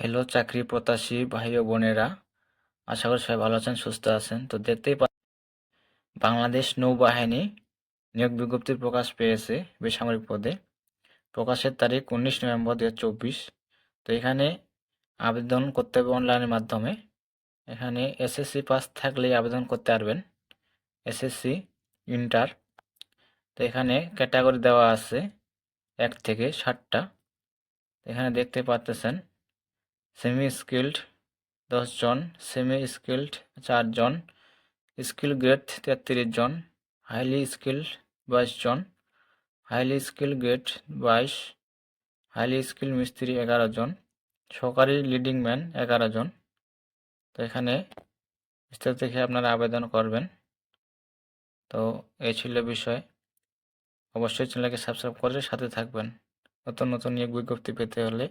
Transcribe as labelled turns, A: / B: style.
A: Hello চাকরি প্রত্যাশী ভাই ও বোনেরা, আশা করি সবাই ভালো আছেন, সুস্থ আছেন। তো দেখতেই বাংলাদেশ নৌবাহিনী নিয়োগ বিজ্ঞপ্তি প্রকাশ পেয়েছে বেসামরিক পদে। প্রকাশের তারিখ 19 নভেম্বর 2024। তো এখানে আবেদন করতে হবে অনলাইনের মাধ্যমে। এখানে এসএসসি পাস থাকলেই আবেদন করতে পারবেন, এসএসসি ইন্টার। তো এখানে ক্যাটাগরি দেওয়া আছে 1 থেকে 7টা। এখানে দেখতে পাচ্ছেন সেমি স্কিল্ড 10 জন, সেমি স্কিল্ড 4 জন, স্কিল গ্রেড 33 জন, হাইলি স্কিল্ড 22 জন, highly skill grade 22, highly skill মিস্ত্রি 11 জন, সহকারী লিডিং ম্যান 11 জন। তো এখানে বিস্তারিত দেখে আপনারা আবেদন করবেন। তো এই ছিল বিষয়। অবশ্যই চ্যানেলকে সাবস্ক্রাইব করে সাথে থাকবেন নতুন নতুন নিয়োগ বিজ্ঞপ্তি পেতে হলে।